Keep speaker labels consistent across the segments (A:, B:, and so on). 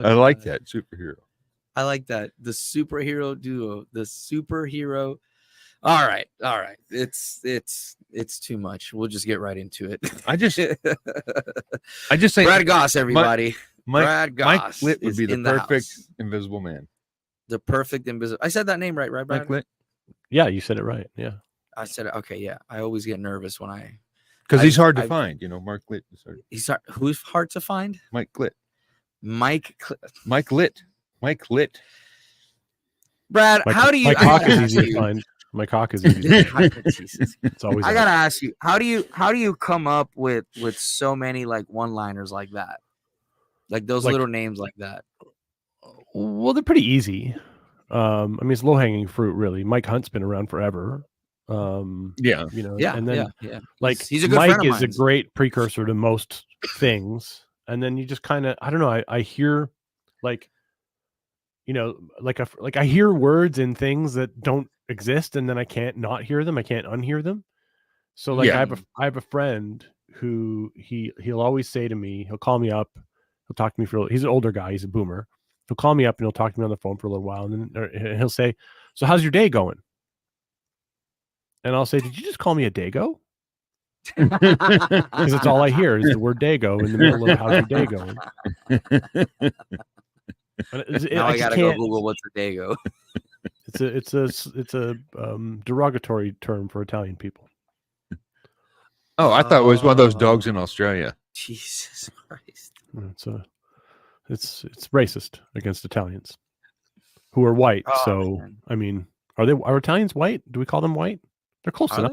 A: I like that superhero.
B: I like that. The superhero duo. The superhero. All right. It's too much. We'll just get right into it.
A: I just think
B: Brad Goss, everybody. Brad Goss
A: Mike Litt would be the perfect invisible man.
B: The perfect invisible. I said that name right, Brad?
A: Mike Litt.
C: Yeah, you said it right. Yeah.
B: I said it. Okay, yeah. I always get nervous when
A: because he's hard to find. Mark Litt is hard.
B: Who's hard to find?
A: Mike Litt.
B: Mike
A: Litt.
B: Brad, how do you?
C: My cock is easy to find. My cock is easy to find.
B: Jesus.
C: It's always.
B: I gotta ask you, how do you come up with so many like one-liners like that, like those little names like that?
C: Well, they're pretty easy. I mean, it's low-hanging fruit, really. Mike Hunt's been around forever. And then like
B: he's a good
C: Mike
B: friend of
C: is a great precursor to most things, and then you just kind of, I don't know, I hear like, like I hear words in things that don't exist, and then I can't not hear them. I can't unhear them. So like I have a friend who he'll always say to me, he'll call me up, he'll talk to me he's an older guy, he's a boomer. He'll call me up and he'll talk to me on the phone for a little while, and then he'll say, "So how's your day going?" And I'll say, "Did you just call me a dago?" Because it's all I hear is the word dago in the middle of "How's your day going?"
B: Now I gotta go Google what's a dago.
C: It's a derogatory term for Italian people.
A: Oh, I thought it was one of those dogs in Australia.
B: Jesus Christ!
C: It's racist against Italians who are white. I mean, are Italians white? Do we call them white? They're close enough.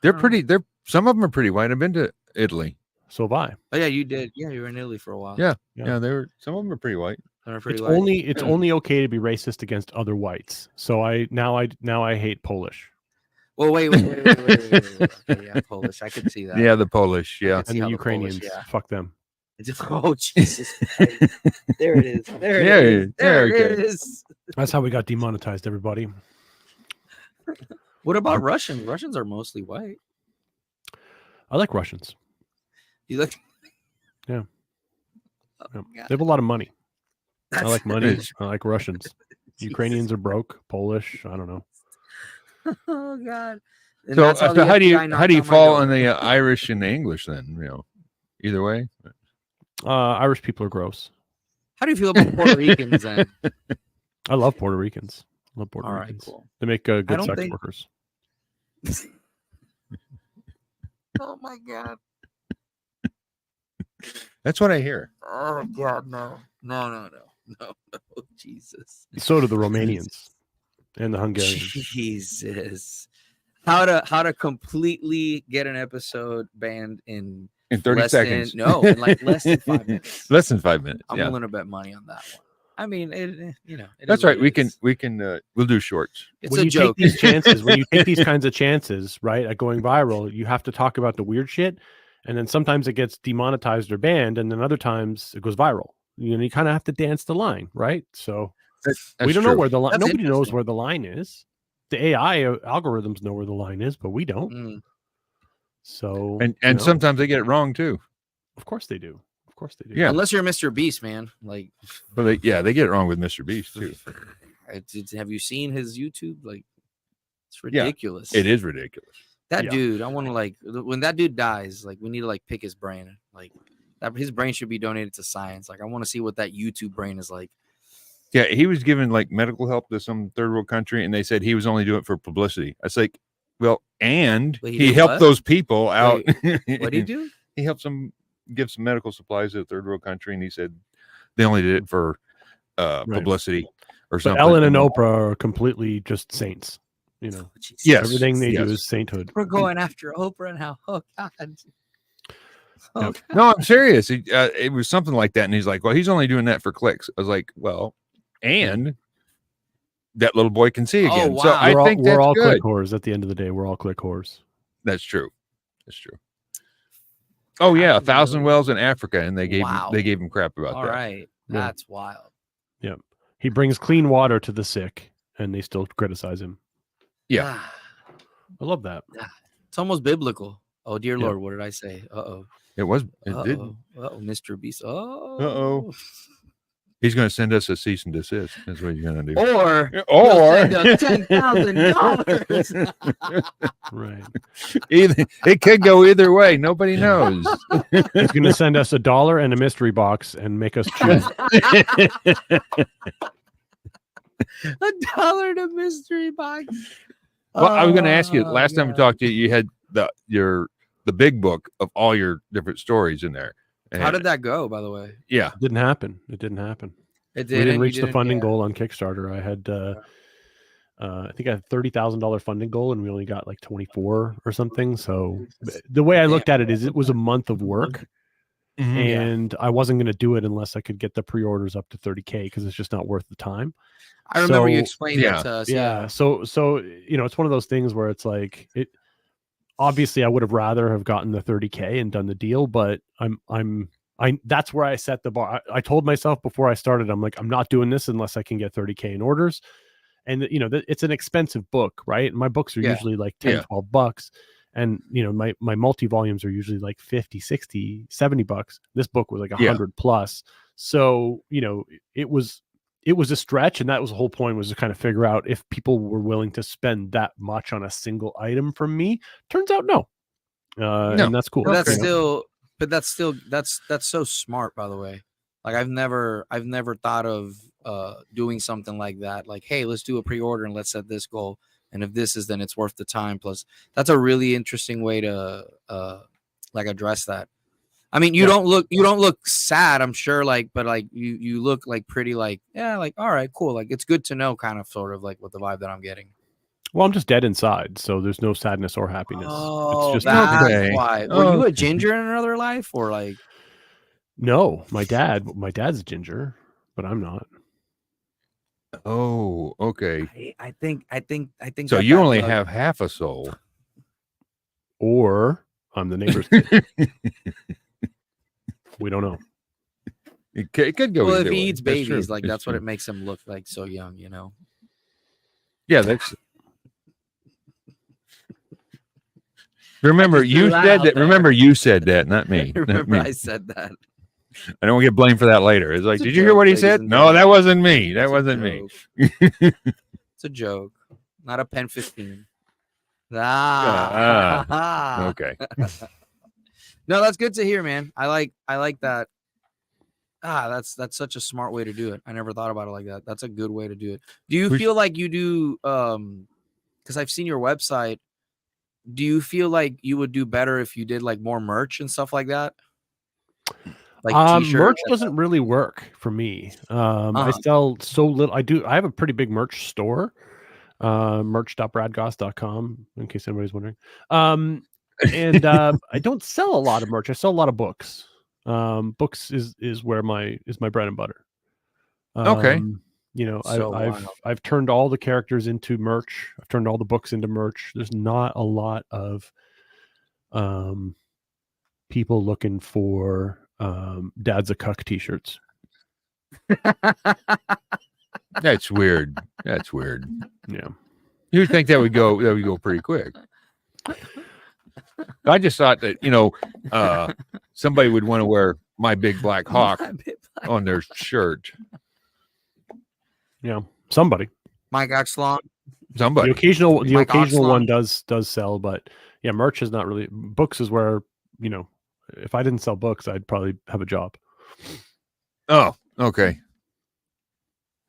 A: They're pretty. Some of them are pretty white. I've been to Italy.
C: So have I.
B: Oh yeah, you did. Yeah, you were in Italy for a while.
A: Yeah. They were. Some of them are pretty white.
C: It's only okay to be racist against other whites. So I hate Polish.
B: Well, wait. Okay, yeah, Polish. I could see that.
A: Yeah, the Polish. Yeah,
C: and the Ukrainians. Fuck them.
B: Oh Jesus! There it is. There it is.
C: That's how we got demonetized, everybody.
B: What about Russians? Russians are mostly white.
C: I like Russians.
B: You like?
C: Yeah. They have a lot of money. I like money. I like Russians. Ukrainians are broke. Polish. I don't know.
B: Oh God. And
A: so how do you fall on the Irish and the English then? Either way.
C: Irish people are gross.
B: How do you feel about Puerto Ricans then?
C: I love Puerto Ricans. Ricans.
B: Cool.
C: They make good sex workers.
B: Oh my God.
A: That's what I hear.
B: Oh God, no, Jesus.
C: So do the Romanians and the Hungarians.
B: Jesus. How to completely get an episode banned in
A: 30 seconds?
B: In like less than 5 minutes.
A: Less than 5 minutes.
B: I'm willing to bet money on that one. I mean,
A: that's right. We'll do shorts.
B: It's a joke.
C: When you take these kinds of chances, right, at going viral, you have to talk about the weird shit, and then sometimes it gets demonetized or banned, and then other times it goes viral. You kind of have to dance the line, right? So we don't know where the line. Nobody knows where the line is. The AI algorithms know where the line is, but we don't. So
A: and sometimes they get it wrong too.
C: Of course they do.
A: Yeah,
B: unless you're Mr. Beast, man. Like,
A: but they get it wrong with Mr. Beast too.
B: Have you seen his YouTube? Like, it's ridiculous.
A: Yeah, it is ridiculous.
B: That dude, I want to when that dude dies, like we need to pick his brain. Like his brain should be donated to science. Like I want to see what that YouTube brain is like.
A: Yeah, he was giving medical help to some third world country, and they said he was only doing it for publicity. I was like, well, and he helped those people out.
B: What did he do?
A: He helped them give some medical supplies to a third world country, and he said they only did it for publicity or something.
C: But Ellen and Oprah are completely just saints.
A: Yes,
C: everything they do is sainthood.
B: We're going after Oprah now. Oh God.
A: No, I'm serious. It was something like that, and he's like, "Well, he's only doing that for clicks." I was like, "Well, and that little boy can see again."
B: Oh, wow.
A: So I think
C: we're all
A: good.
C: click whores. At the end of the day, we're all click whores.
A: That's true. Oh yeah, 1,000 wells in Africa, and they gave him crap about that.
B: All right, that's wild.
C: Yeah, he brings clean water to the sick, and they still criticize him.
A: Yeah,
C: I love that.
B: It's almost biblical. Oh dear Lord, what did I say?
A: It was.
B: Mr. Beast.
A: He's going to send us a cease and desist. That's what he's going to do.
B: Or $10,000.
C: Right.
A: Either it could go either way. Nobody knows.
C: He's going to send us $1 and a mystery box and make us choose.
B: $1 to mystery box.
A: Well, I was going to ask you. Last time we talked to you, you had the big book of all your different stories in there. And
B: how did that go, by the way?
A: Yeah,
C: It didn't happen. It didn't happen.
B: It
C: We didn't reach the funding goal on Kickstarter. I had, I think I had $30,000 funding goal, and we only got like 24 or something. So the way I looked at it is, it was a month of work, and I wasn't going to do it unless I could get the pre-orders up to 30K, because it's just not worth the time.
B: I remember you explained that to us.
C: Yeah. So you know, it's one of those things where it's like, it. Obviously, I would have rather have gotten the 30K and done the deal, but that's where I set the bar. I told myself before I started, I'm like, I'm not doing this unless I can get 30K in orders. And you know, it's an expensive book, right? My books are usually like 10, $12. And you know, my multi-volumes are usually like 50, 60, $70. This book was like 100 plus. So, you know, it was a stretch, and that was the whole point, was to kind of figure out if people were willing to spend that much on a single item from me. Turns out no. And that's cool.
B: But that's still so smart, by the way. Like I've never thought of doing something like that. Like, hey, let's do a pre-order and let's set this goal. And if this is, then it's worth the time. Plus, that's a really interesting way to like address that. I mean, you don't look sad, I'm sure, like, but like you look like pretty, like, yeah, like, all right, cool. Like, it's good to know, kind of, sort of like what the vibe that I'm getting.
C: Well, I'm just dead inside, so there's no sadness or happiness.
B: Oh,
C: it's just
B: that's why. Were you a ginger in another life, or like?
C: No, my dad's a ginger, but I'm not.
A: Oh, okay.
B: I think.
A: So you only have half a soul.
C: Or I'm the neighbor's kid. We don't know.
A: It could go.
B: Well, if
A: either
B: he
A: way.
B: eats babies, like
A: that's
B: what it makes him look like, so young, you know.
A: Yeah, that's. Remember, you said that. Remember, you said that, not me.
B: Remember, I said that.
A: I don't get blamed for that later. It's like, did you hear what he said? No, that wasn't me. That wasn't me.
B: It's a joke, not a pen 15.
A: Okay.
B: No, that's good to hear, man. I like that. That's such a smart way to do it. I never thought about it like that. That's a good way to do it. Do you feel like you do? Because I've seen your website. Do you feel like you would do better if you did like more merch and stuff like that? Like
C: merch doesn't really work for me. I sell so little. I have a pretty big merch store. Merch.bradgoss.com, in case anybody's wondering. And I don't sell a lot of merch. I sell a lot of books. Books is where my bread and butter.
A: Okay.
C: You know, I've turned all the characters into merch. I've turned all the books into merch. There's not a lot of people looking for Dad's a Cuck t-shirts.
A: That's weird. That's weird.
C: Yeah.
A: You'd think that would go pretty quick. I just thought that, you know, somebody would want to wear my big black hawk on their shirt.
C: Yeah, somebody.
B: Mike Axlong.
A: Somebody.
C: The occasional one does sell, but yeah, merch is not really. Books is where, you know, if I didn't sell books, I'd probably have a job.
A: Oh, okay.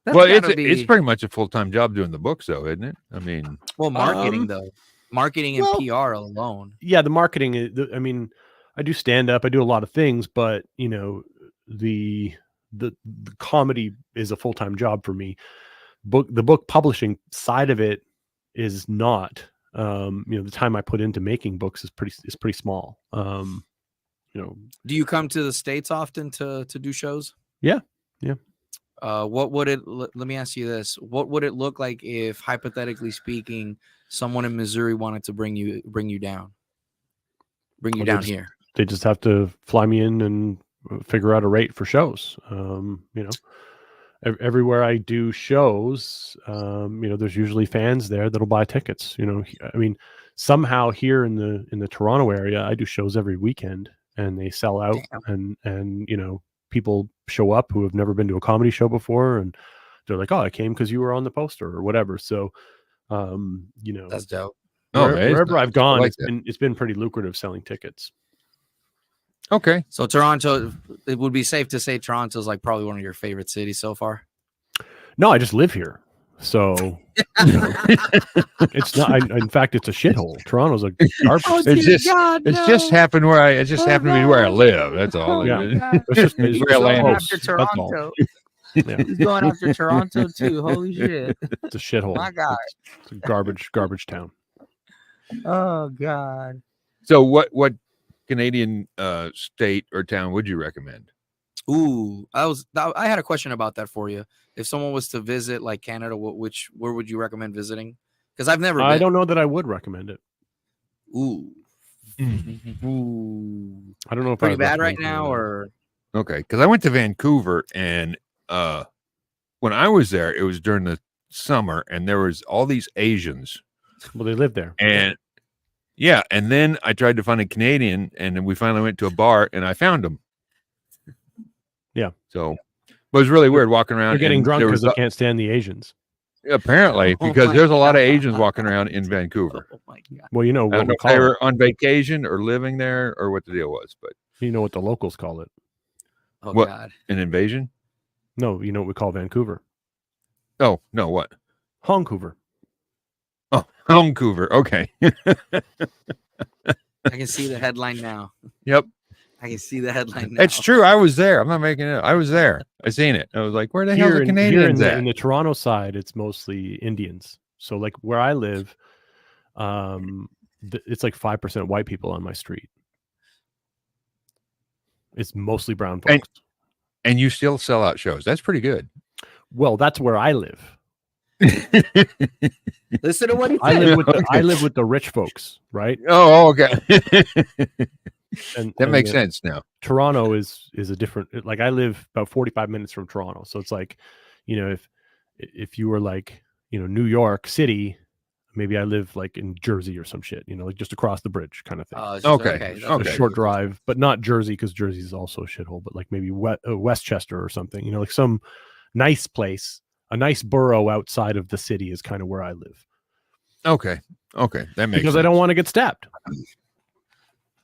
A: Well, it's pretty much a full-time job doing the books, though, isn't it? I mean,
B: well, marketing though, marketing and PR alone.
C: Yeah, the marketing. I mean, I do stand up. I do a lot of things, but you know, the comedy is a full-time job for me. The book publishing side of it is not. You know, the time I put into making books is pretty small. You know,
B: do you come to the States often to do shows?
C: Yeah.
B: What would it? Let me ask you this: what would it look like if, hypothetically speaking, someone in Missouri wanted to bring you down here?
C: They just have to fly me in and figure out a rate for shows. You know, everywhere I do shows, you know, there's usually fans there that'll buy tickets. You know, I mean, somehow here in the Toronto area, I do shows every weekend and they sell out. And you know, people show up who have never been to a comedy show before, and they're like, "Oh, I came because you were on the poster or whatever." So, you know,
B: That's dope.
C: Wherever I've gone,
A: like
C: it's been pretty lucrative selling tickets.
A: Okay.
B: So Toronto, it would be safe to say Toronto's like probably one of your favorite cities so far.
C: No, I just live here. So it's not. In fact, it's a shithole. Toronto's a garbage.
A: It's just happened where it just happened to be where I live. That's all.
C: Yeah, it's
A: where I landed.
B: After Toronto.
C: Yeah.
B: He's going after Toronto too. Holy shit!
C: It's a shithole.
B: My God,
C: it's a garbage town.
B: Oh God.
A: So what Canadian state or town would you recommend?
B: Ooh, I had a question about that for you. If someone was to visit like Canada, where would you recommend visiting? Because I've never been.
C: I don't know that I would recommend it.
B: Ooh. Ooh.
C: I don't know if
B: pretty bad right now or
A: okay, because I went to Vancouver and when I was there, it was during the summer and there was all these Asians.
C: Well, they live there.
A: And yeah, and then I tried to find a Canadian and then we finally went to a bar and I found them.
C: Yeah.
A: So it was really weird walking around.
C: They're getting drunk because they can't stand the Asians.
A: Apparently, because there's a lot of Asians walking around in Vancouver.
B: Oh my God.
C: Well, you know
A: I don't know if they were on vacation or living there or what the deal was, but
C: you know what the locals call it.
B: Oh
A: what,
B: God.
A: an invasion?
C: No, you know what we call Vancouver.
A: Oh, no, what?
C: Vancouver.
A: Oh, Vancouver. Okay.
B: I can see the headline now.
A: Yep.
B: I can see the headline now.
A: It's true. I was there. I'm not making it. I was there. I seen it. I was like, where the hell are the Canadians at?
C: In the Toronto side, it's mostly Indians. So like where I live, it's like 5% white people on my street. It's mostly brown folks.
A: And you still sell out shows. That's pretty good.
C: Well, that's where I live.
B: Listen to what he said.
C: I live with the rich folks, right?
A: Oh, okay.
C: And
A: that makes sense now.
C: Toronto is a different, like I live about 45 minutes from Toronto. So it's like, you know, if you were like, you know, New York City, maybe I live like in Jersey or some shit, you know, like just across the bridge kind of thing.
A: Okay.
C: A short drive, but not Jersey because Jersey is also a shithole, but like maybe Westchester or something, you know, like some nice place, a nice borough outside of the city is kind of where I live.
A: Okay. That makes
C: because
A: sense.
C: I don't want to get stabbed.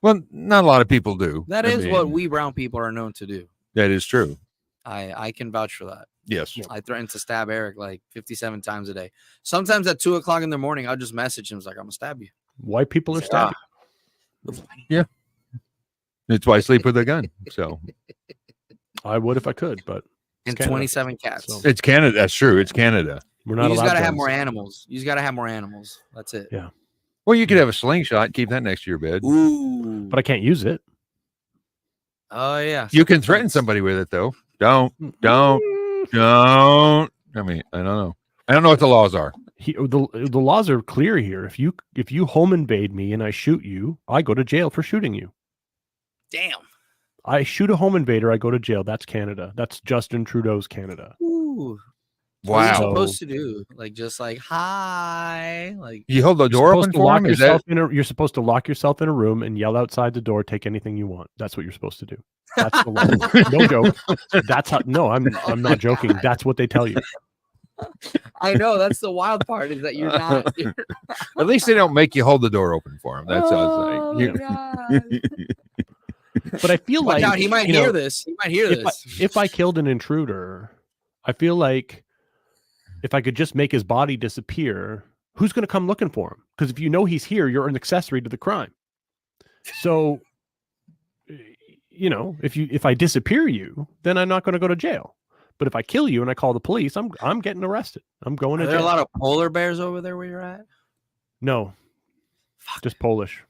A: Well, not a lot of people do.
B: That is what we brown people are known to do.
A: That is true.
B: I can vouch for that.
A: Yes.
B: I threaten to stab Eric like 57 times a day. Sometimes at 2:00 in the morning, I'll just message him. It's like, I'm gonna stab you.
C: White people are stabbing.
A: Yeah. That's why I sleep with a gun. So
C: I would if I could, but
B: and 27 cats.
C: So.
A: It's Canada. That's true. It's Canada.
C: We're not.
B: You just
C: allowed
B: gotta have
C: guns.
B: more animals. You just gotta have more animals. That's it.
C: Yeah.
A: Well, you could have a slingshot, keep that next to your bed.
B: Ooh.
C: But I can't use it.
B: Oh yeah.
A: You can threaten somebody with it though. Don't. I mean, I don't know. I don't know what the laws are.
C: The laws are clear here. If you home invade me and I shoot you, I go to jail for shooting you.
B: Damn.
C: I shoot a home invader, I go to jail. That's Canada. That's Justin Trudeau's Canada.
B: Ooh.
A: Wow.
B: What are you supposed to do? Like just like hi. Like
A: you hold the door open for him?
C: You're supposed to lock yourself in a room and yell outside the door, take anything you want. That's what you're supposed to do. That's the law. No joke. That's how I'm not joking. That's what they tell you.
B: I know that's the wild part is that you're not.
A: At least they don't make you hold the door open for him. That's what I was like.
C: But I feel like
B: he might hear this. He might hear this.
C: If I killed an intruder, I feel like if I could just make his body disappear, who's going to come looking for him? Because if you know he's here, you're an accessory to the crime. So, you know, if I disappear you, then I'm not going to go to jail. But if I kill you and I call the police, I'm getting arrested. I'm going to jail.
B: Are there a lot of polar bears over there where you're at?
C: No, just Polish.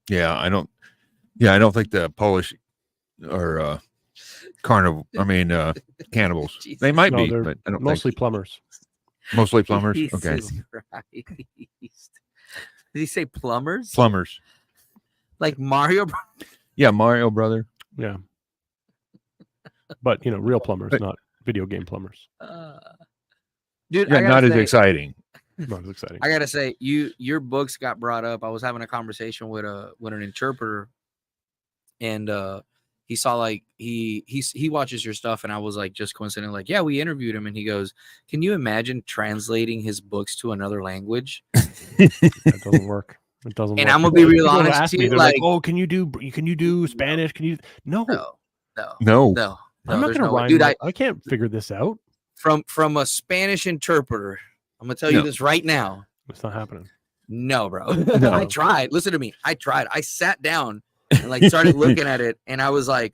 A: Yeah, I don't think the Polish are cannibals.
B: Jesus.
A: They might be,
C: they're
A: but I don't
C: mostly
A: think.
C: plumbers.
A: Mostly plumbers. Okay.
B: Christ. Did he say plumbers?
A: Plumbers.
B: Like Mario?
A: Yeah, Mario brother.
C: Yeah. But, you know, real plumbers, not video game plumbers.
B: Dude,
A: yeah, not as exciting.
C: Not as exciting.
B: I gotta say, your books got brought up. I was having a conversation with an interpreter, and he saw like he watches your stuff, and I was like just coincidentally like, yeah, we interviewed him, and he goes, can you imagine translating his books to another language?
C: That doesn't work. It doesn't.
B: And
C: work.
B: I'm gonna be real
C: People
B: honest
C: ask
B: with
C: me,
B: you,
C: they're
B: like,
C: oh, can you do Spanish? Can you? No,
A: No.
C: I'm not gonna rhyme. Dude, I can't figure this out.
B: From a Spanish interpreter, I'm gonna tell you this right now.
C: It's not happening.
B: No, bro.
A: No.
B: I tried. Listen to me. I tried. I sat down and like started looking at it, and I was like,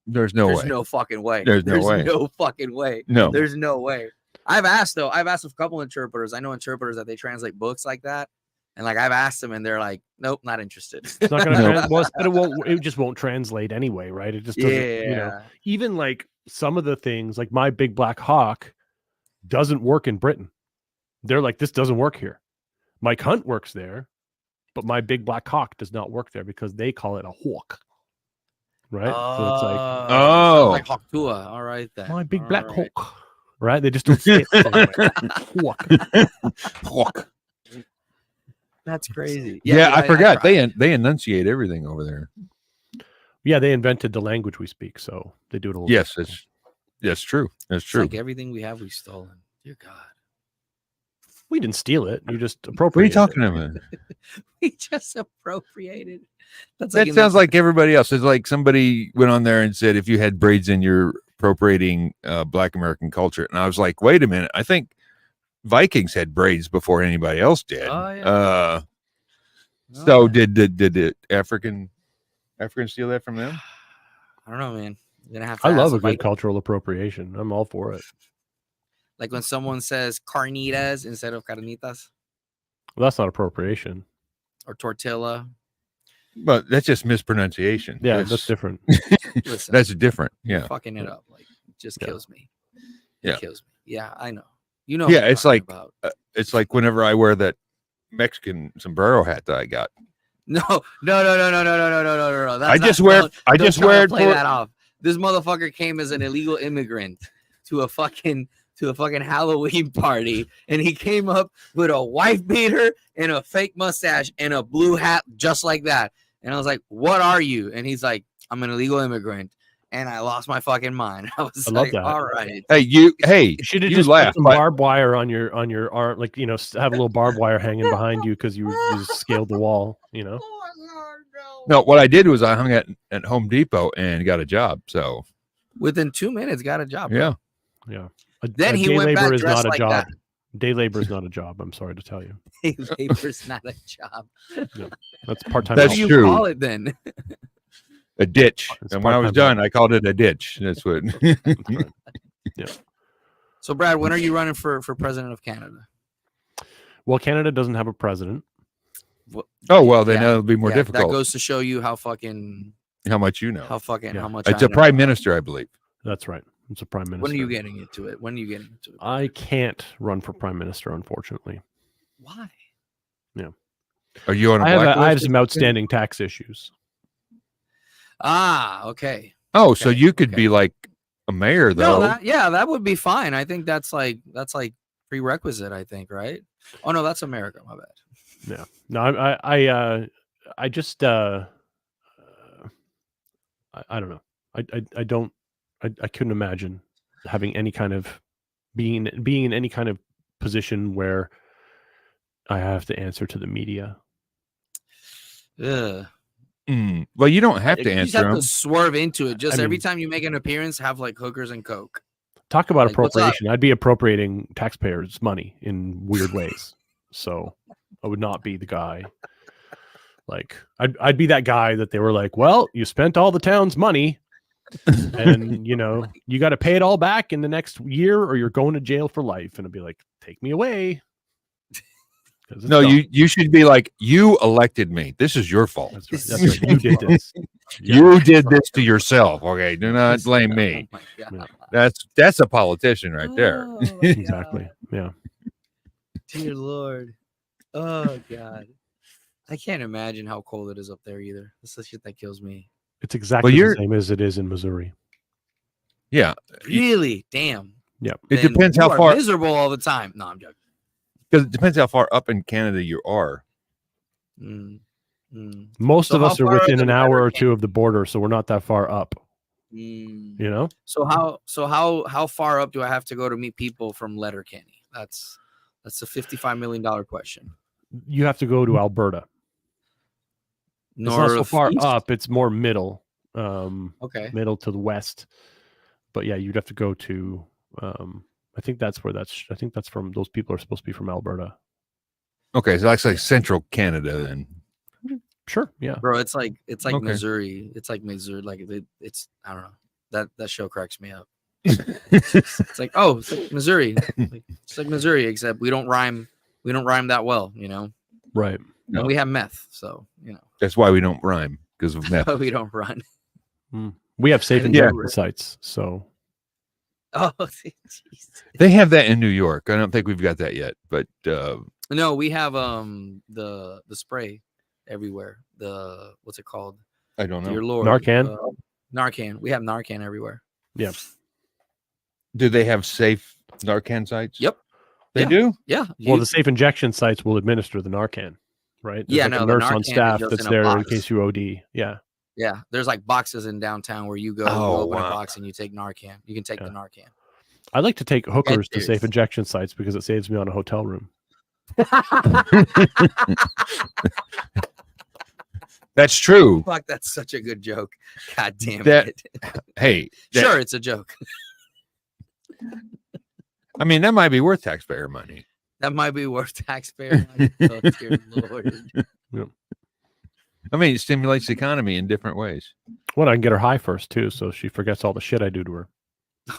A: There's no way.
B: no fucking way.
A: There's no way.
B: No fucking way.
A: No.
B: There's no way. I've asked a couple interpreters. I know interpreters that they translate books like that. And like I've asked them, and they're like, "Nope, not interested."
C: It's not gonna. But it won't. It just won't translate anyway, right? It just doesn't. You know, even like some of the things, like my big black hawk, doesn't work in Britain. They're like, this doesn't work here. Mike Hunt works there, but my big black hawk does not work there because they call it a hawk, right? So it's like,
B: like hawk tua. All right, then
C: my big black hawk, right? They just don't say it. Hawk.
A: Hawk.
B: That's crazy.
A: Yeah, I forgot. They enunciate everything over there.
C: Yeah, they invented the language we speak, so they do it a little.
A: Yes, that's true. That's true.
B: Like everything we have, we've stolen. Dear God,
C: we didn't steal it. You just
A: What are you
C: appropriated.
A: talking about?
B: we just appropriated.
A: That sounds like everybody else. It's like somebody went on there and said, if you had braids in, you're appropriating Black American culture. And I was like, wait a minute. I think Vikings had braids before anybody else did.
B: Oh, yeah.
A: So did the Africans steal that from them?
B: I don't know, man. You're gonna have to
C: I love a
B: Viking.
C: good cultural appropriation. I'm all for it.
B: Like when someone says carnitas instead of carnitas,
C: Well, that's not appropriation.
B: or tortilla.
A: But that's just mispronunciation.
C: Yeah, that's different.
B: Listen,
A: That's different.
B: you're
A: Yeah.
B: fucking it up. Like, it just kills me.
A: Yeah.
B: It kills me. Yeah, I know. You know.
A: Yeah,
B: what I'm
A: it's
B: talking
A: like
B: about.
A: It's like whenever I wear that Mexican sombrero hat that I got.
B: No. That's
A: I just
B: not-
A: wear
B: don't-
A: I
B: don't
A: just
B: try to
A: wear it
B: play
A: for
B: that off. This motherfucker came as an illegal immigrant to a fucking Halloween party, and he came up with a wife beater and a fake mustache and a blue hat just like that. And I was like, "What are you?" And he's like, "I'm an illegal immigrant." And I lost my fucking mind. I was
C: love
B: like,
C: that.
B: "All right."
A: Hey, you
C: Should have
A: you
C: just
A: laugh,
C: put some
A: but-
C: barbed wire on your arm, like have a little barbed wire hanging behind you because you just scaled the wall.
A: No, what I did was I hung at Home Depot and got a job. So
B: Within 2 minutes, got a job.
A: yeah.
C: Yeah.
B: Then he
C: day
B: went
C: labor
B: back
C: is
B: dressed
C: not a
B: like
C: job.
B: that.
C: Day labor is not a job. I'm sorry to tell you.
B: Day labor's not a job.
C: That's part-time.
A: That's
B: What do you
A: true.
B: call it then?
A: A ditch.
C: It's
A: And when I was
C: part-time
A: done, I called it a ditch. That's what.
C: That's right. Yeah.
B: So, Brad, when are you running for president of Canada?
C: Well, Canada doesn't have a president.
A: Oh well, then
B: Yeah.
A: it'll be more
B: Yeah,
A: difficult.
B: That goes to show you how fucking
A: How much you know?
B: how much.
A: It's
B: I
A: a
B: know.
A: prime minister, I believe.
C: That's right. It's a prime minister.
B: When are you getting into it?
C: I can't run for prime minister, unfortunately.
B: Why?
A: Are you on a
C: I have
A: blacklist?
C: some outstanding tax issues.
B: Ah, okay.
A: Oh, so
B: Okay,
A: you could
B: okay.
A: be like a mayor, though.
B: No, that would be fine. I think that's like prerequisite. I think, right? Oh no, that's America. My bad.
C: Yeah. No, I just I don't know. I couldn't imagine having any kind of being in any kind of position where I have to answer to the media.
B: Ugh.
A: Well, you don't have to
B: You just
A: answer
B: have
A: them.
B: to swerve into it. Just
C: I
B: every
C: mean-
B: time you make an appearance, have like hookers and coke.
C: Talk about
B: Like, what's up?
C: appropriation. I'd be appropriating taxpayers' money in weird ways. So I would not be the guy. Like I'd be that guy that they were like, well, you spent all the town's money and you got to pay it all back in the next year or you're going to jail for life. And I'd be like, take me away. 'Cause it's
A: No,
C: dumb.
A: you should be like, you elected me. This is your fault.
C: That's right. That's right. You did this.
A: You did this to yourself. Okay, do not blame me.
B: Oh my God.
A: That's a politician right there.
B: Oh, my
C: Exactly.
B: God.
C: Yeah.
B: Dear Lord. Oh God. I can't imagine how cold it is up there either. That's the shit that kills me.
C: It's exactly
A: you're-
C: the same as it is in Missouri.
A: Yeah,
B: Really? Damn.
C: Yeah.
A: it
B: Then
A: depends
B: you
A: how
B: are
A: far.
B: miserable all the time. No, I'm joking.
A: Because it depends how far up in Canada you are.
B: Mm.
C: Most
B: So
C: of us
B: how
C: are
B: far
C: within
B: are
C: an
B: the
C: hour or
B: Letterkenny?
C: two of the border, so we're not that far up.
B: Mm.
C: You know.
B: So how far up do I have to go to meet people from Letterkenny? That's a $55 million question.
C: You have to go to Alberta. It's not so far up. It's more middle.
B: Okay.
C: Middle to the west. But yeah, you'd have to go to. I think that's from. Those people are supposed to be from Alberta.
A: Okay, so that's like central Canada then.
C: Sure. Yeah.
B: Bro, it's like
A: Okay.
B: Missouri. It's like Missouri. Like it's I don't know. That show cracks me up. It's like Missouri. It's like Missouri, except we don't rhyme that well, you know.
C: Right.
B: No. And we have meth, so you know.
A: That's why we don't rhyme, because of meth.
B: But we don't run.
C: We have safe injection sites, so.
B: Oh,
A: they have that in New York. I don't think we've got that yet, but
B: no, we have the spray everywhere. The what's it called?
A: I don't know.
B: Dear Lord,
C: Narcan.
B: Narcan. We have Narcan everywhere.
C: Yeah.
A: Do they have safe Narcan sites?
B: Yep.
A: They do?
B: Yeah.
C: Well, the safe injection sites will administer the Narcan, right? There's a nurse on staff that's there in case you OD. Yeah.
B: Yeah. There's like boxes in downtown where you go, you open a box and you take Narcan. You can take the Narcan.
C: I like to take hookers to safe injection sites because it saves me on a hotel room.
A: That's true.
B: Fuck, that's such a good joke. God damn
A: it. Hey.
B: Sure, it's a joke.
A: I mean, that might be worth taxpayer money.
B: That might be worth taxpayer money. Oh, dear Lord.
C: Yep.
A: I mean, it stimulates the economy in different ways.
C: Well, I can get her high first, too, so she forgets all the shit I do to her.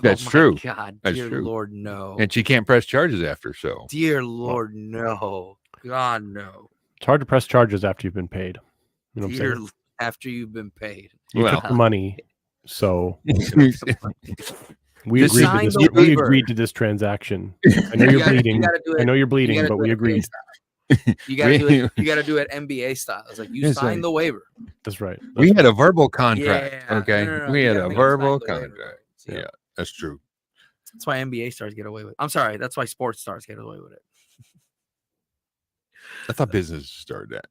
A: That's true.
B: God,
A: that's
B: dear
A: true.
B: Lord, no.
A: And she can't press charges after, so.
B: Dear Lord, no. God, no.
C: It's hard to press charges after you've been paid. You know what I'm saying?
B: After you've been paid.
C: You took the money, so we agreed to this transaction. I know you're bleeding. I know you're bleeding, but we agreed.
B: You gotta do it. You gotta do it NBA style. It's like you signed the waiver.
C: That's right.
A: We had a verbal contract.
B: Yeah.
A: Okay.
B: No.
A: We had a verbal contract. Yeah, that's true.
B: That's why NBA stars get away with it. I'm sorry. That's why sports stars get away with it.
A: I thought business started that.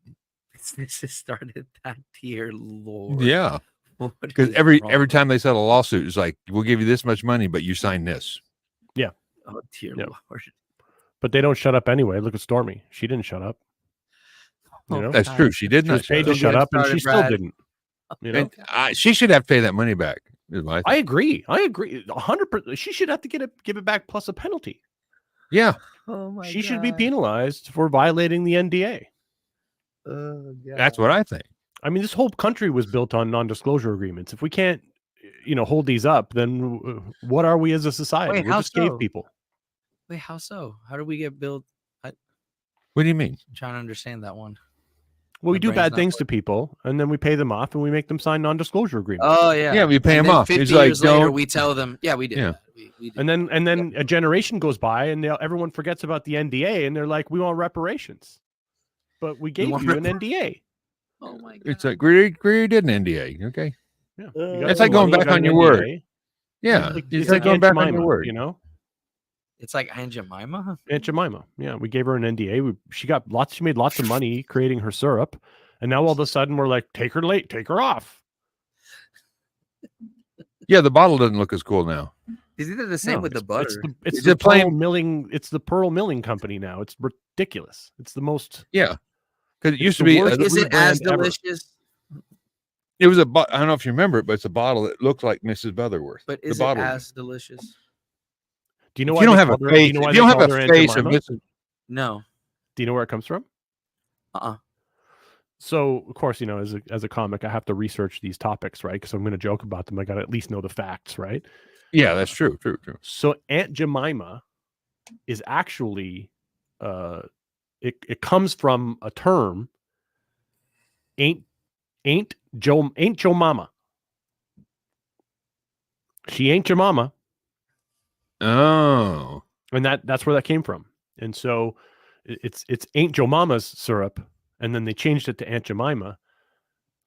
B: Business started that, dear Lord.
A: Yeah. Because every time they settle a lawsuit, it's like, we'll give you this much money, but you sign this.
C: Yeah.
B: Oh, dear Lord.
C: But they don't shut up anyway. Look at Stormy. She didn't shut up. You know?
A: That's true. She did not.
C: She was paid to shut up, and she still didn't. You know?
A: And she should have to pay that money back.
C: I agree. 100%. She should have to give it back plus a penalty.
A: Yeah.
B: Oh my
C: she should be penalized for violating the NDA.
A: That's what I think.
C: I mean, this whole country was built on non-disclosure agreements. If we can't, hold these up, then what are we as a society? We're just cave people.
B: Wait, how so? How do we get built?
A: What do you mean?
B: I'm trying to understand that one.
C: Well, we do bad things to people, and then we pay them off, and we make them sign non-disclosure agreements.
B: Oh yeah,
A: yeah, we pay them off.
B: 50 years later, we tell them, yeah, we did.
A: Yeah.
B: We did.
C: And then a generation goes by, and everyone forgets about the NDA, and they're like, "We want reparations," but we gave you an NDA.
B: Oh my god!
A: It's like Greer did an NDA. Okay.
C: Yeah,
A: it's like going back on your word. Yeah, it's like going back on your word.
B: It's like Anjimima.
C: Anjimima. Yeah, we gave her an NDA. She made lots of money creating her syrup, and now all of a sudden we're like, take her off.
A: Yeah, the bottle doesn't look as cool now.
B: Is it the same with the butter?
C: It's the Pearl Milling. It's the Pearl Milling Company now. It's ridiculous. It's the most.
A: Yeah, because it used to be.
B: Is it as delicious?
A: It was I don't know if you remember it, but it's a bottle that looks like Mrs. Butterworth.
B: But is it as delicious?
C: Do you know
A: why
C: you
A: don't have a face? You don't have a face of Mrs.
B: No.
C: Do you know where it comes from? So, of course, as a comic, I have to research these topics, right? Because I'm going to joke about them. I got to at least know the facts, right?
A: Yeah, that's true. True.
C: So, Aunt Jemima is actually, it comes from a term. Ain't your mama. She ain't your mama.
A: Oh,
C: and that's where that came from. And so it's Aunt your mama's syrup, and then they changed it to Aunt Jemima.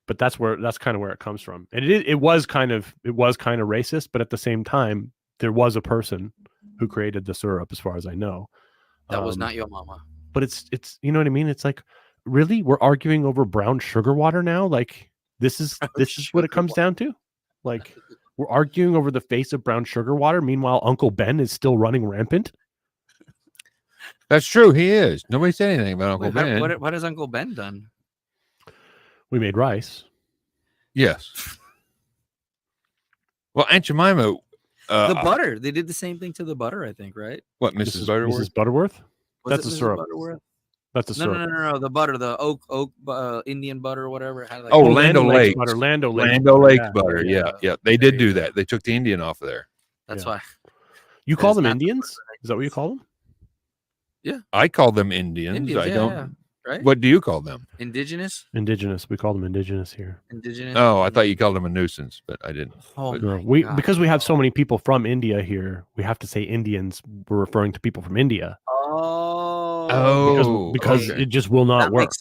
C: But that's kind of where it comes from. And it was kind of racist, but at the same time, there was a person who created the syrup, as far as I know.
B: That was not your mama.
C: But it's you know what I mean? It's like, really? We're arguing over brown sugar water now? Like this is what it comes down to? Like we're arguing over the face of brown sugar water. Meanwhile, Uncle Ben is still running rampant.
A: That's true. He is. Nobody said anything about Uncle Ben.
B: What has Uncle Ben done?
C: We made rice.
A: Yes. Well, Aunt Jemima.
B: The butter. They did the same thing to the butter, I think, right?
A: What, Mrs. Butterworth?
C: Mrs. Butterworth?
B: Was
C: That's
B: it
C: a
B: Mrs.
C: syrup.
B: Butterworth?
C: That's a syrup.
B: No. The butter, the oak Indian butter or whatever. It had like
A: Land O'Lakes
C: butter. Land
A: O'Lakes butter. Yeah. They did do that. They took the Indian off of there.
B: That's why.
C: You call them Indians? Is that what you call them?
B: Yeah.
A: I call them Indians. I don't.
B: Yeah. Right?
A: What do you call them?
B: Indigenous?
C: Indigenous. We call them indigenous here.
B: Indigenous.
A: Oh, I thought you called them a nuisance, but I didn't.
B: Oh,
C: no, because we have so many people from India here, we have to say Indians. We're referring to people from India. Because it just will not work.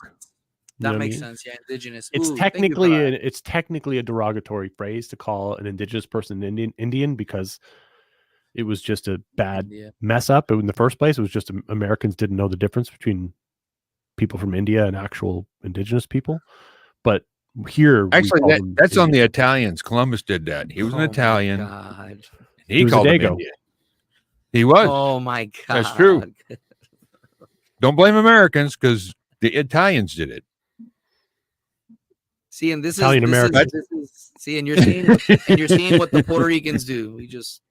B: That makes sense. Yeah, indigenous.
C: It's technically a derogatory phrase to call an indigenous person Indian because it was just a bad mess up in the first place. It was just Americans didn't know the difference between people from India and actual indigenous people. But here,
A: actually, that's on the Italians. Columbus did that. He was an Italian.
B: God.
A: He called them Indian. He was.
B: Oh my God.
A: That's true. Don't blame Americans because the Italians did it.
B: See, and this
C: Italian Americans.
B: See, and you're seeing what the Puerto Ricans do. We just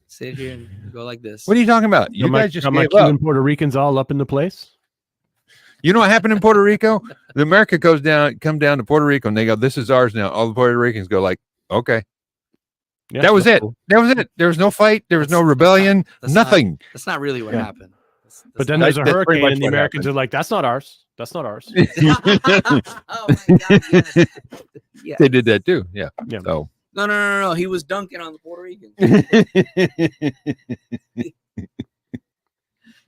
B: sit here and go like this.
A: What are you talking about? You guys just gave up.
C: Puerto Ricans all up in the place.
A: You know what happened in Puerto Rico? The America come down to Puerto Rico, and they go, "This is ours now." All the Puerto Ricans go like, "Okay." Yeah, that was it. Cool. That was it. There was no fight. There was no rebellion. Nothing.
B: That's not really what happened.
C: But then there's a hurricane, and the Americans are like, "That's not ours. That's not ours."
B: Oh my God! Yes.
A: They did that too. Yeah. So.
B: No. He was dunking on the Puerto Ricans.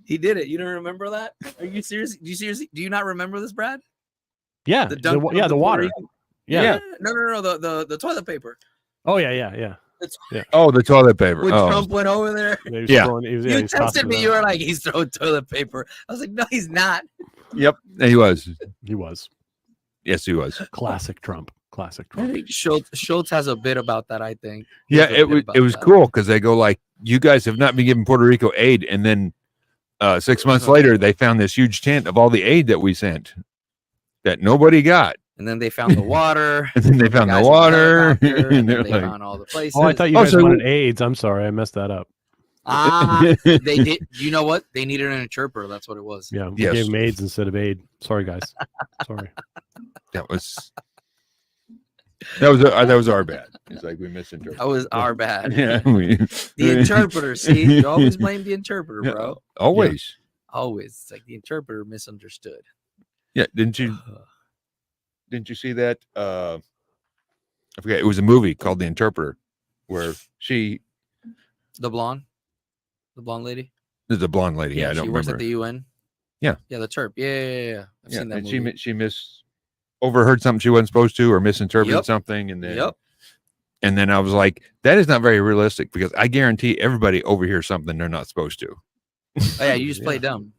B: He did it. You don't remember that? Are you serious? Do you not remember this, Brad?
C: Yeah. The water. Yeah.
B: No. The toilet paper.
C: Oh yeah.
A: Oh, the toilet paper.
B: When Trump went over there.
C: You
B: texted me. You were like, "He's throwing toilet paper." I was like, "No, he's not."
A: Yep, he was.
C: He was.
A: Yes, he was.
C: Classic Trump.
B: I think Schultz has a bit about that. I think.
A: Yeah, it was cool because they go like, "You guys have not been giving Puerto Rico aid," and then 6 months later, they found this huge tent of all the aid that we sent that nobody got.
B: And then they found the water.
A: And then they found the water.
B: And they found all the places.
C: Oh, I thought you guys wanted AIDS. I'm sorry, I messed that up.
B: They did. You know what? They needed an interpreter. That's what it was.
C: Yeah, we gave them AIDS instead of aid. Sorry, guys. Sorry.
A: That was our bad. It's like we misinterpreted.
B: That was our bad.
A: Yeah,
B: the interpreter. See, you always blame the interpreter, bro.
A: Always.
B: Always. It's like the interpreter misunderstood.
A: Yeah. Didn't you see that? I forget. It was a movie called The Interpreter, where the blonde lady. The blonde lady. Yeah, I don't remember.
B: She works at the UN.
A: Yeah.
B: Yeah, the Terp. Yeah. I've seen that movie.
A: She overheard something she wasn't supposed to, or misinterpreted something, and then and then I was like, that is not very realistic because I guarantee everybody overhears something they're not supposed to.
B: Oh yeah, you just play dumb.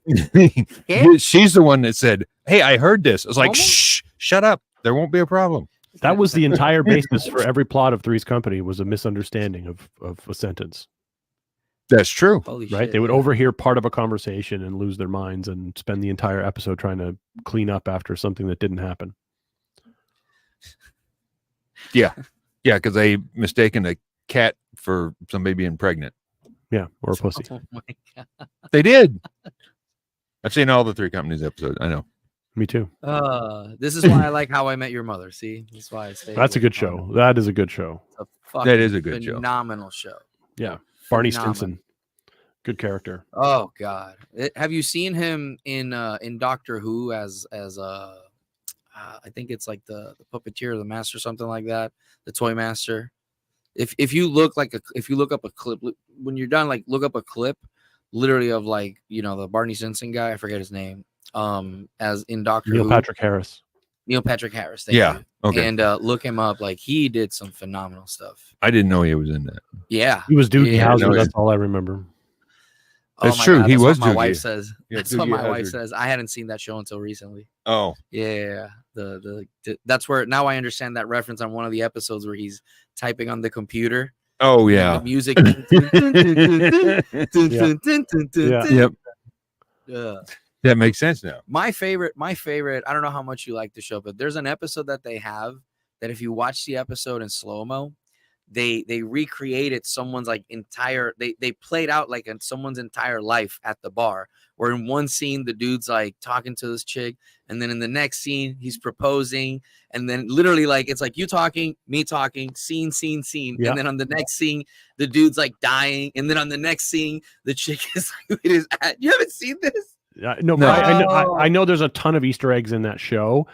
A: She's the one that said, "Hey, I heard this." I was like, "Shh, shut up. There won't be a problem."
C: That was the entire basis for every plot of Three's Company was a misunderstanding of a sentence.
A: That's true.
B: Holy
C: right?
B: Shit,
C: they would overhear part of a conversation and lose their minds and spend the entire episode trying to clean up after something that didn't happen.
A: Yeah, because they mistaken a cat for somebody being pregnant.
C: Yeah, or a pussy.
B: Oh my God.
A: They did. I've seen all the Three Companies episodes. I know.
C: Me too.
B: This is why I like How I Met Your Mother. See, that's why I say
C: that's a good show. That is a good show.
A: That is a good
B: phenomenal show.
C: Yeah, Barney Stinson, good character.
B: Oh God, have you seen him in Doctor Who as I think it's like the puppeteer, the master, something like that, the toy master. If you look up a clip when you're done, like look up a clip, literally of like the Barney Stinson guy. I forget his name. As in Doctor Who.
C: Neil Patrick Harris.
B: Thank you.
A: Okay.
B: And look him up. Like he did some phenomenal stuff.
A: I didn't know he was in that.
B: Yeah,
C: he was Doogie Howser. That's all I remember.
A: That's
B: my
A: true.
B: God,
A: He
B: that's
A: was
B: what my
A: Doogie.
B: wife says.
A: Yeah,
B: That's what
A: Doogie
B: my wife
A: Hazard.
B: says. I hadn't seen that show until recently.
A: Oh,
B: Yeah, that's where now I understand that reference on one of the episodes where he's typing on the computer.
A: oh
B: and then
A: yeah.
B: the music.
A: Yep.
B: Yeah.
A: That makes sense now.
B: My favorite. I don't know how much you like the show, but there's an episode that they have that if you watch the episode in slow-mo, they recreated someone's like entire. They played out like someone's entire life at the bar. Where in one scene the dude's like talking to this chick, and then in the next scene he's proposing, and then literally like it's like you talking, me talking, scene,
C: Yeah.
B: and then on the next scene the dude's like dying, and then on the next scene the chick is like, it is at. You haven't seen this?
C: No,
A: No.
C: I know there's a ton of Easter eggs in that show,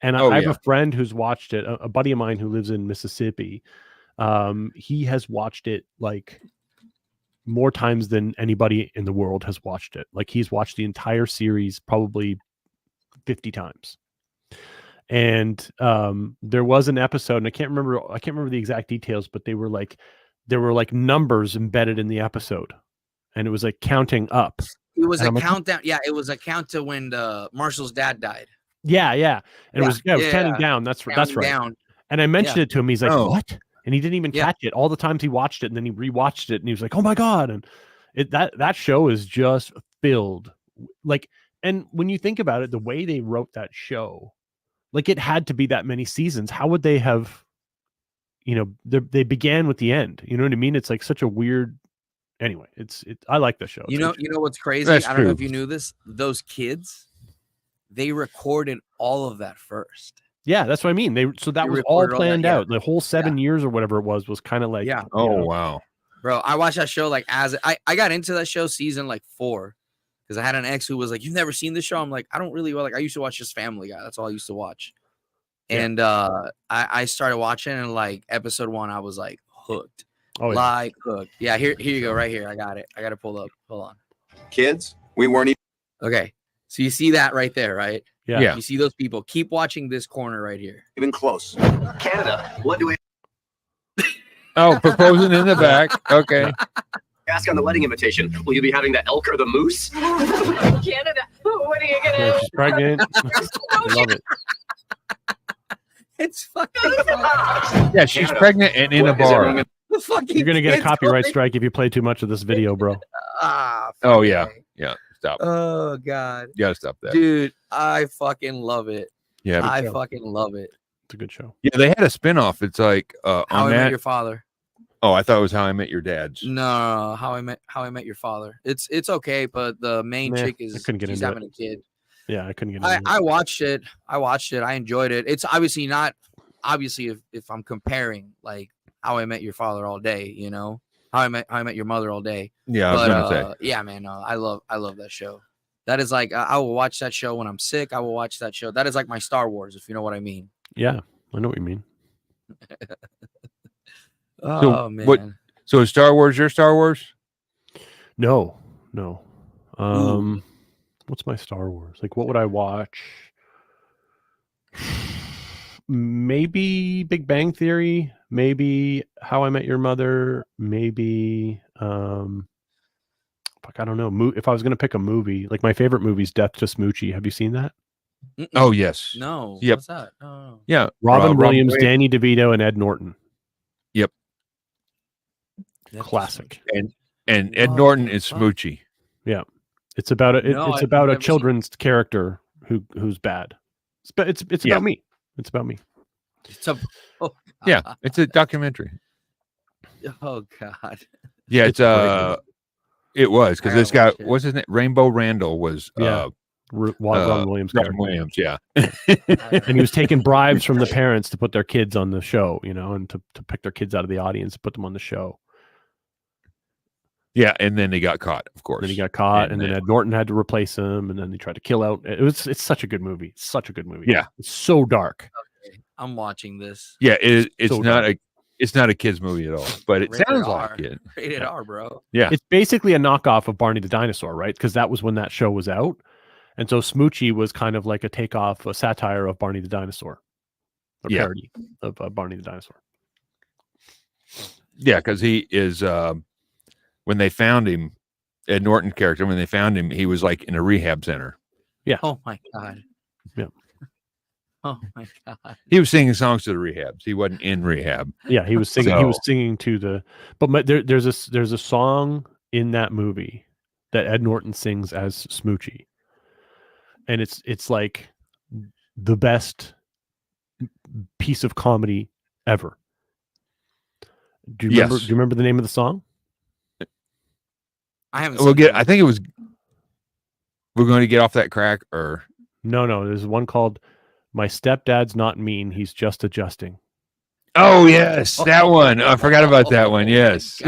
C: and I have
A: yeah.
C: a friend who's watched it. A buddy of mine who lives in Mississippi. He has watched it like more times than anybody in the world has watched it. Like he's watched the entire series probably 50 times. And there was an episode, and I can't remember the exact details, but there were like numbers embedded in the episode, and it was like counting up.
B: It was
C: And
B: a countdown. Yeah, it was a count to when Marshall's dad died.
C: Yeah. And it was counting down. That's right.
B: Down.
C: And I mentioned it to him. He's like,
A: Oh.
C: what? And he didn't even catch it. All the times he watched it, and then he rewatched it, and he was like, oh my God. And that show is just filled. Like, and when you think about it, the way they wrote that show, like it had to be that many seasons. How would they have, they began with the end. You know what I mean? It's like such a weird, anyway, I like the show.
B: You know what's crazy?
A: That's
B: I don't know
A: true.
B: if you knew this. Those kids, they recorded all of that first.
C: Yeah, that's what I mean. That was all planned out. The whole 7 years or whatever it was kind of like,
A: Oh wow.
B: Bro, I watched that show like as I got into that show season like 4 because I had an ex who was like, "You've never seen this show?" I'm like, "I don't really like. I used to watch just Family Guy. That's all I used to watch."
C: Yeah.
B: And I started watching, and like episode 1, I was like hooked.
C: Oh, yeah.
B: Like hooked. Yeah, here you go, right here. I got it. I got it pulled up. Hold on.
D: Kids, we weren't even.
B: Okay, so you see that right there, right?
C: Yeah.
B: You see those people. Keep watching this corner right here.
D: Even close. Canada, what do we
A: Oh, proposing in the back. Okay.
D: ask on the wedding invitation? Will you be having the elk or the moose?
E: Canada, what are you gonna?
C: Yeah, she's pregnant. I love it.
B: It's fucking.
A: Yeah, she's pregnant and in a bar.
C: You're gonna get a copyright strike if you play too much of this video, bro.
A: Oh yeah, yeah. Stop.
B: Oh God.
A: You gotta stop that.
B: Dude, I fucking love it.
A: Yeah.
B: I fucking love it.
C: It's a good show.
A: Yeah, they had a spinoff. It's like
B: How
A: on
B: I
A: that.
B: Met Your Father.
A: Oh, I thought it was How I Met Your Dad's.
B: No, How I Met Your Father. It's okay, but the main chick
C: I
B: is
C: couldn't get
B: she's
C: into
B: having
C: it.
B: a kid.
C: Yeah, I couldn't get into it.
B: I watched it. I enjoyed it. It's obviously not if I'm comparing like How I Met Your Father all day, you know, How I Met Your Mother all day.
A: Yeah, I was gonna say.
B: Yeah, man, I love that show. That is like I will watch that show when I'm sick. I will watch that show. That is like my Star Wars, if you know what I mean.
C: Yeah, I know what you mean.
B: Oh man.
A: what- So is Star Wars your Star Wars?
C: No. What's my Star Wars? Like, what would I watch? Maybe Big Bang Theory. Maybe How I Met Your Mother. Maybe I don't know. If I was gonna pick a movie, like my favorite movie is Death to Smoochy. Have you seen that?
B: Mm-mm.
A: Oh yes.
B: No.
A: Yep.
B: What's that? No.
A: Yeah.
C: Robin Williams,
A: Williams.
C: Danny DeVito, and Ed Norton.
B: That's
C: Classic.
A: And Ed Norton is Smoochy.
C: Yeah, it's about
B: No,
C: it's
B: I've
C: about a
B: never seen
C: children's character who's bad. It's
A: Yeah.
C: about me. It's about me.
A: Yeah, it's a documentary.
B: Oh God.
A: Yeah,
C: It's
A: it was because
B: I
A: this
B: gotta
A: guy,
B: watch it.
A: what's his name? Rainbow Randall was
C: Yeah. Robin Williams.
A: Robin
C: character.
A: Williams, yeah.
C: And he was taking bribes from the parents to put their kids on the show, you know, and to pick their kids out of the audience, put them on the show.
A: Yeah, and then he got caught, of course.
C: Then he got caught, and then
A: then-
C: Ed Norton had to replace him, and then they tried to kill out. It's such a good movie. Such a good movie.
A: Yeah.
C: It's so dark.
B: I'm watching this.
A: Yeah, it's
C: So
A: not a kid's movie at all, but it
B: Rated
A: sounds
B: R.
A: like it.
B: Rated R, bro.
A: Yeah.
C: It's basically a knockoff of Barney the Dinosaur, right? Because that was when that show was out. And so Smoochy was kind of like a satire of Barney the Dinosaur. Or
A: Yeah.
C: parody of Barney the Dinosaur.
A: Yeah, because he is when they found him, Ed Norton character, when they found him, he was like in a rehab center.
B: Oh my God.
C: Yeah.
B: Oh my God.
A: He was singing songs to the rehabs. He wasn't in rehab.
C: Yeah, he was singing.
A: So-
C: He was singing to the. But there's a song in that movie that Ed Norton sings as Smoochy, and it's like the best piece of comedy ever. Do you remember?
A: Yes.
C: Do you remember the name of the song?
B: I haven't.
A: We'll
B: seen
A: get.
B: that
A: I think it was. We're going to get off that crack, or
C: No. There's one called "My Stepdad's Not Mean. He's Just Adjusting."
A: oh yes, that one. I forgot about that one. Yes.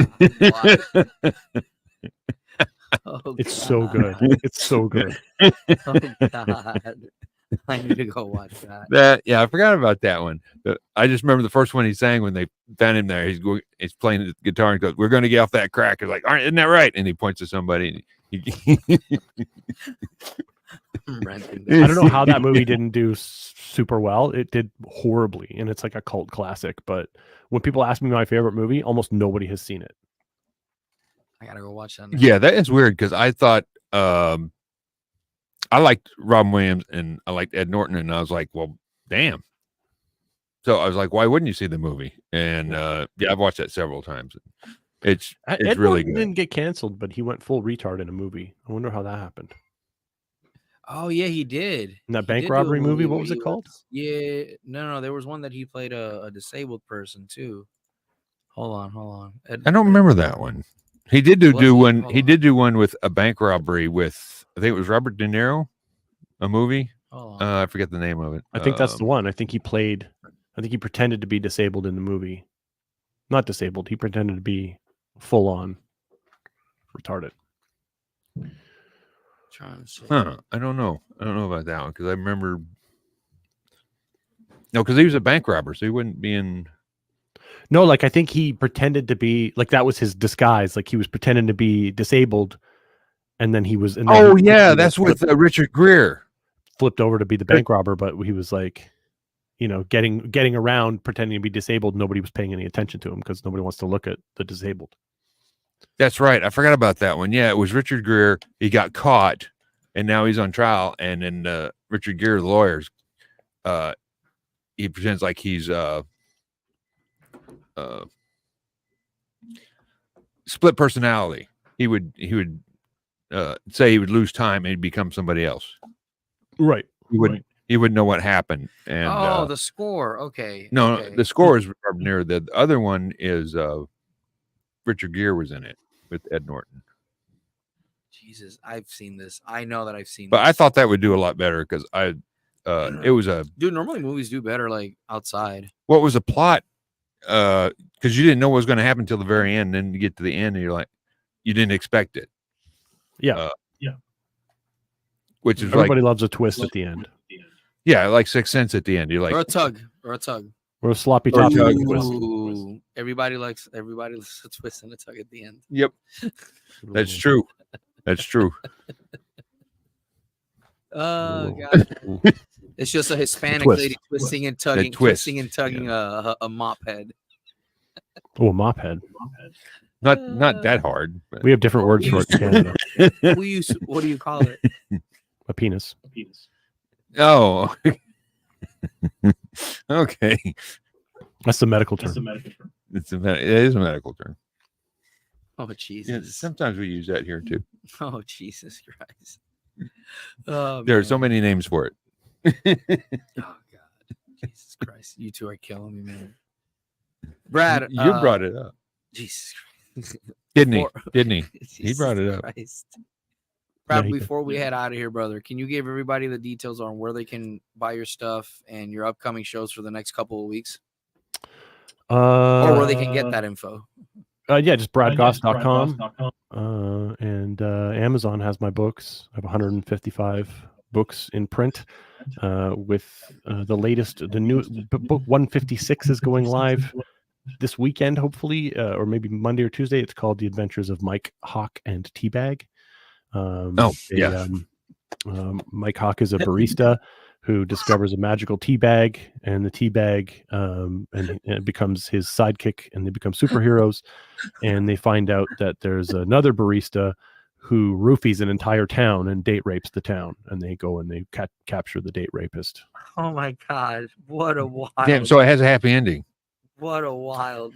B: Oh,
C: It's so good. It's so good.
B: Oh God. I need to go watch that.
A: I forgot about that one. I just remember the first one he sang when they found him there. He's playing the guitar and goes, "We're going to get off that crack." It's like, isn't that right? And he points to somebody.
B: I
C: I don't know how that movie didn't do super well. It did horribly, and it's like a cult classic. But when people ask me my favorite movie, almost nobody has seen it.
B: I gotta go watch that. Now.
A: Yeah, that is weird because I thought I liked Robin Williams and I liked Ed Norton, and I was like, well, damn. So I was like, why wouldn't you see the movie? And I've watched that several times. It's
C: Ed
A: really
C: Norton
A: good.
C: didn't get canceled, but he went full retard in a movie. I wonder how that happened.
B: Oh yeah, he did.
C: In that
B: He
C: bank
B: did do a
C: robbery movie, what
B: where
C: was
B: he
C: it called?
B: Yeah, no. There was one that he played a disabled person too. Hold on.
A: I don't remember that one. He did do
B: Was he?
A: one.
B: Hold
A: He
B: on.
A: did do one with a bank robbery with, I think it was Robert De Niro, a movie.
B: Hold on.
A: I forget the name of it.
C: I think that's the one. I think he pretended to be disabled in the movie. Not disabled. He pretended to be full on retarded.
B: Trying to see.
A: Huh. I don't know about that one because I remember. No, because he was a bank robber, so he wouldn't be in.
C: No, like I think he pretended to be like that was his disguise. Like he was pretending to be disabled, and then he was. And then
A: Oh
C: he
A: yeah,
C: was
A: that's with Richard Gere.
C: flipped over to be the bank robber, but he was like, getting around pretending to be disabled. Nobody was paying any attention to him because nobody wants to look at the disabled.
A: That's right. I forgot about that one. Yeah, it was Richard Gere. He got caught, and now he's on trial. And then Richard Gere, the lawyers, he pretends like he's split personality. He would say he would lose time and he'd become somebody else.
C: Right.
A: He wouldn't. He wouldn't know what happened. And
B: the score. Okay.
A: no,
B: okay.
A: the score is near. The other one is Richard Gere was in it with Ed Norton.
B: Jesus, I've seen this. I know that I've seen.
A: But
B: this.
A: I thought that would do a lot better because it was a.
B: Dude, normally movies do better like outside.
A: What was a plot? Because you didn't know what was going to happen until the very end. Then you get to the end, and you're like, you didn't expect it.
C: Yeah.
A: Which is
C: Everybody
A: like,
C: loves a twist at the end.
A: yeah, like Sixth Sense at the end. You're like,
B: Or a tug. Or
C: a sloppy
A: Or a
C: toppy
A: tug.
C: twist.
B: Ooh, everybody likes a twist and a tug at the end.
A: yep, that's true. That's true.
B: Oh god. It's just a Hispanic
C: twist.
B: lady twisting and tugging,
A: twist.
B: twisting and tugging a mop head.
C: Oh, a mop head.
A: Not that hard. But
C: We have different words for it in Canada.
B: What do you call it?
C: A penis.
A: oh, okay.
C: That's the medical term.
A: It is a medical term.
B: Oh
A: Yeah,
B: Jesus!
A: sometimes we use that here too.
B: Oh Jesus Christ! Oh,
A: There are so
B: man.
A: many names for it.
B: Oh God! Jesus Christ! You two are killing me, man. Brad,
A: You brought it up,
B: Jesus Christ!
A: didn't he?
B: Before-
A: Didn't he?
B: Jesus
A: brought it up.
B: Christ. Brad,
C: he did.
B: before we head out of here, brother, can you give everybody the details on where they can buy your stuff and your upcoming shows for the next couple of weeks, or where they can get that info?
C: Yeah, just bradgoss.com. And Amazon has my books. I have 155 books in print with the latest. The new book 156 is going live this weekend, hopefully, or maybe Monday or Tuesday. It's called The Adventures of Mike, Hawk, and Teabag. Mike Hawk is a barista who discovers a magical tea bag, and the tea bag and it becomes his sidekick, and they become superheroes. And they find out that there's another barista who roofies an entire town and date rapes the town, and they go and they capture the date rapist.
B: Oh my God. What a wild.
A: Damn, so it has a happy ending.
B: What a wild.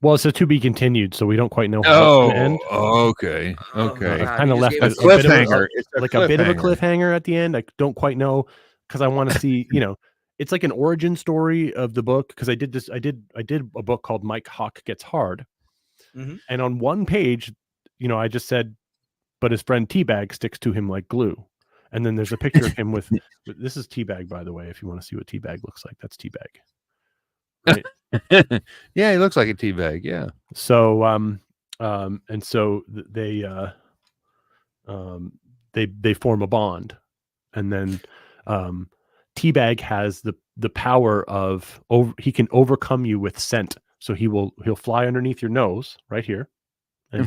C: Well, it's a to be continued, so we don't quite know how it's going to end.
A: Okay.
B: Oh,
A: Okay.
B: God.
C: I kind of left
A: A
C: a bit of
A: cliffhanger. It's
C: a bit of a cliffhanger at the end. I don't quite know because I want to see, it's like an origin story of the book. Because I did a book called Mike Hawk Gets Hard.
B: Mm-hmm.
C: And on one page, I just said, but his friend Teabag sticks to him like glue. And then there's a picture of him with this is Teabag, by the way, if you want to see what Teabag looks like. That's Teabag. Right?
A: Yeah, he looks like a tea bag. Yeah.
C: So and so they form a bond, and then Teabag has the power of he can overcome you with scent. So he'll fly underneath your nose right here, and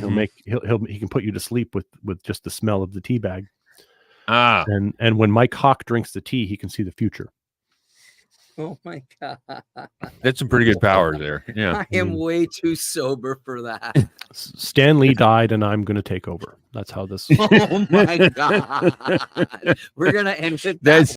C: he can put you to sleep with just the smell of the tea bag. And when Mike Hawk drinks the tea, he can see the future.
B: Oh my God.
A: That's some pretty good power there. Yeah.
B: I am way too sober for that.
C: Stan Lee died, and I'm going to take over. That's how this.
B: Oh my God. We're going to end it.
A: That's